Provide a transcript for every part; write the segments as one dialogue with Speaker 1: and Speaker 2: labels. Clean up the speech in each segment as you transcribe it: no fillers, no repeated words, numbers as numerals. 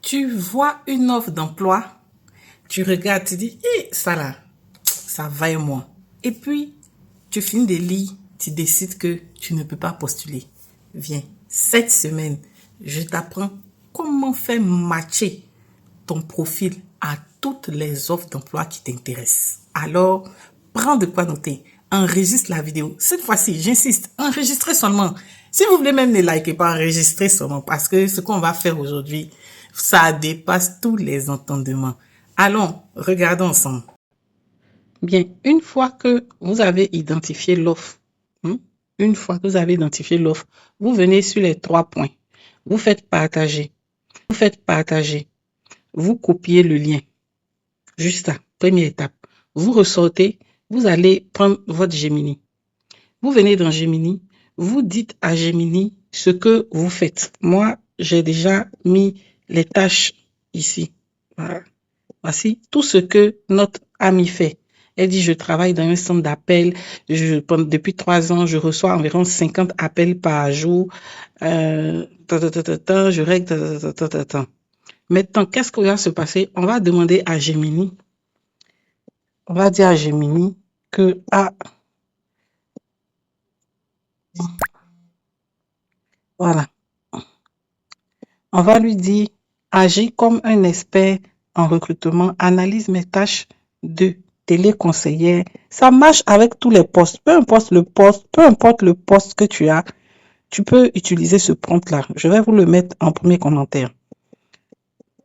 Speaker 1: Tu vois une offre d'emploi, tu regardes, tu dis, ça là, ça va et moi. Et puis, tu finis de lire, tu décides que tu ne peux pas postuler. Viens, cette semaine, je t'apprends comment faire matcher ton profil à toutes les offres d'emploi qui t'intéressent. Alors, prends de quoi noter. Enregistre la vidéo. Cette fois-ci, j'insiste, enregistrez seulement. Si vous voulez même ne likez pas, enregistrez seulement parce que ce qu'on va faire aujourd'hui, ça dépasse tous les entendements. Allons, regardons ensemble. Bien, une fois que vous avez identifié l'offre, vous venez sur les 3 points. Vous faites partager. Vous copiez le lien. Juste là, première étape. Vous ressortez, vous allez prendre votre Gemini. Vous venez dans Gemini, vous dites à Gemini ce que vous faites. Moi, j'ai déjà mis les tâches ici. Voilà. Voici tout ce que notre ami fait. Elle dit, je travaille dans un centre d'appel. Depuis 3 ans, je reçois environ 50 appels par jour. Je règle. Maintenant, qu'est-ce qui va se passer? On va demander à Gemini. On va dire à Gemini que voilà. On va lui dire, agis comme un expert en recrutement, analyse mes tâches de téléconseillère. Ça marche avec tous les postes. Peu importe le poste que tu as, tu peux utiliser ce prompt-là. Je vais vous le mettre en premier commentaire.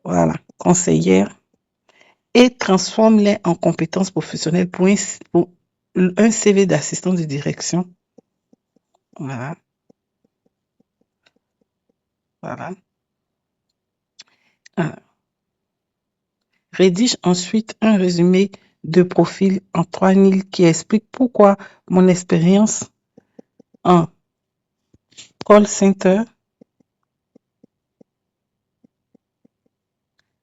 Speaker 1: Voilà, conseillère. Et transforme-les en compétences professionnelles pour un CV d'assistant de direction. Voilà. Voilà. Rédige ensuite un résumé de profil en 3 lignes qui explique pourquoi mon expérience en call center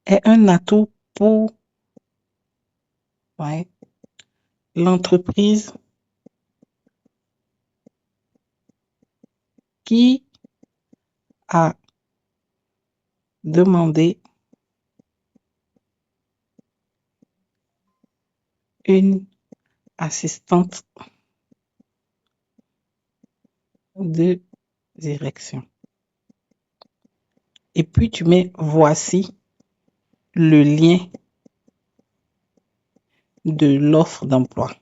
Speaker 1: est un atout pour l'entreprise qui a demandé une assistante de direction. Et puis tu mets voici le lien de l'offre d'emploi.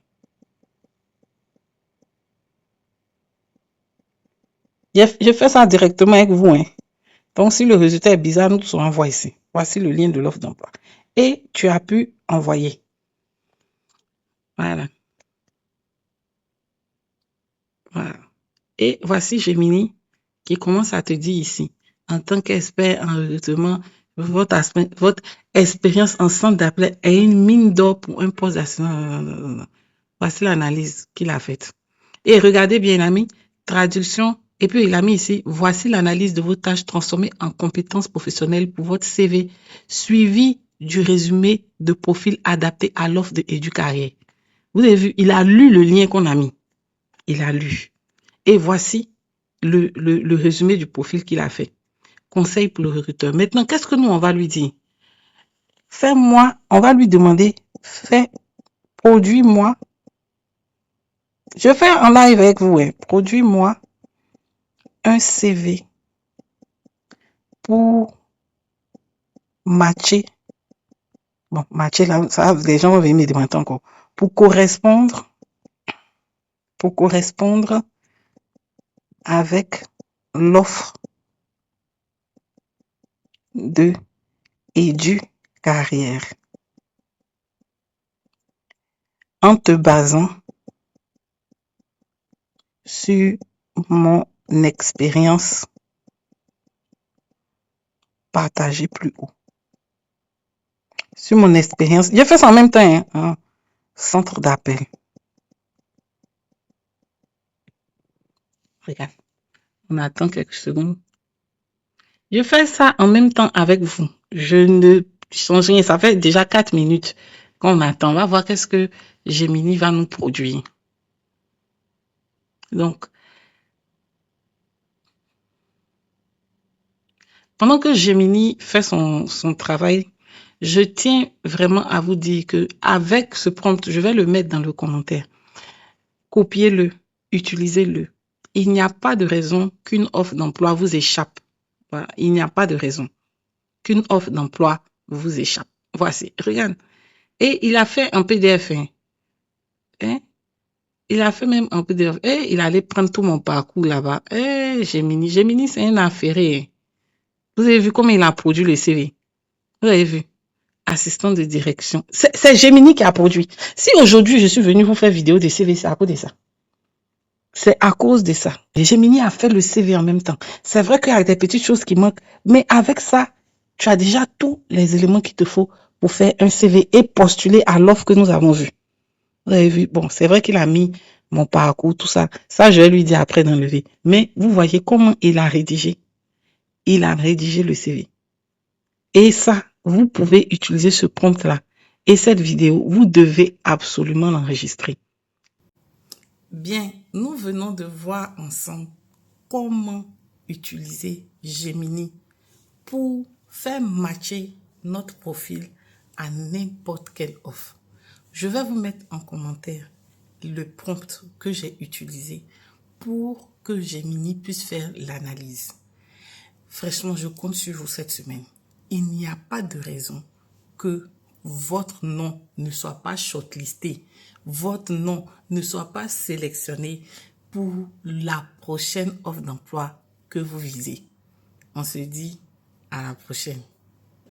Speaker 1: Je fais ça directement avec vous. Donc, si le résultat est bizarre, nous serons envoyés ici. Voici le lien de l'offre d'emploi. Et tu as pu envoyer. Voilà. Voilà. Et voici Gemini qui commence à te dire ici, en tant qu'expert en recrutement, votre expérience en centre d'appel est une mine d'or pour un poste d'assistant. Voici l'analyse qu'il a faite. Et regardez bien, ami, traduction. Et puis, il a mis ici, voici l'analyse de vos tâches transformées en compétences professionnelles pour votre CV, suivi du résumé de profil adapté à l'offre de EduCarrière. Vous avez vu, il a lu le lien qu'on a mis. Il a lu. Et voici le résumé du profil qu'il a fait. Conseil pour le recruteur. Maintenant, qu'est-ce que nous, on va lui dire? On va lui demander, produis-moi. Je fais en live avec vous. Produis-moi un CV pour matcher. Bon, matcher là, ça, les gens vont venir me demander encore. Pour correspondre avec l'offre de EduCarrière. En te basant sur mon expérience partagée plus haut. Sur mon expérience, j'ai fait ça en même temps, centre d'appel. Regarde, on attend quelques secondes. Je fais ça en même temps avec vous. Je ne change rien. Ça fait déjà 4 minutes qu'on attend. On va voir qu'est-ce que Gemini va nous produire. Donc, Pendant que Gemini fait son travail, je tiens vraiment à vous dire que avec ce prompt, je vais le mettre dans le commentaire. Copiez-le, utilisez-le. Il n'y a pas de raison qu'une offre d'emploi vous échappe. Voilà. Il n'y a pas de raison qu'une offre d'emploi vous échappe. Voici, regarde. Et il a fait un PDF. Hein? Il a fait même un PDF. Et il allait prendre tout mon parcours là-bas. Gemini. Gemini, c'est un affairé. Vous avez vu comment il a produit le CV? Vous avez vu? Assistant de direction. C'est Gemini qui a produit. Si aujourd'hui je suis venu vous faire vidéo de CV, c'est à cause de ça. C'est à cause de ça. Gemini a fait le CV en même temps. C'est vrai qu'il y a des petites choses qui manquent, mais avec ça, tu as déjà tous les éléments qu'il te faut pour faire un CV et postuler à l'offre que nous avons vue. Vous avez vu? Bon, c'est vrai qu'il a mis mon parcours, tout ça. Ça, je vais lui dire après d'enlever. Mais vous voyez comment il a rédigé. Il a rédigé le CV. Et ça, vous pouvez utiliser ce prompt-là. Et cette vidéo, vous devez absolument l'enregistrer. Bien, nous venons de voir ensemble comment utiliser Gemini pour faire matcher notre profil à n'importe quelle offre. Je vais vous mettre en commentaire le prompt que j'ai utilisé pour que Gemini puisse faire l'analyse. Franchement, je compte sur vous cette semaine. Il n'y a pas de raison que votre nom ne soit pas shortlisté, votre nom ne soit pas sélectionné pour la prochaine offre d'emploi que vous visez. On se dit à la prochaine.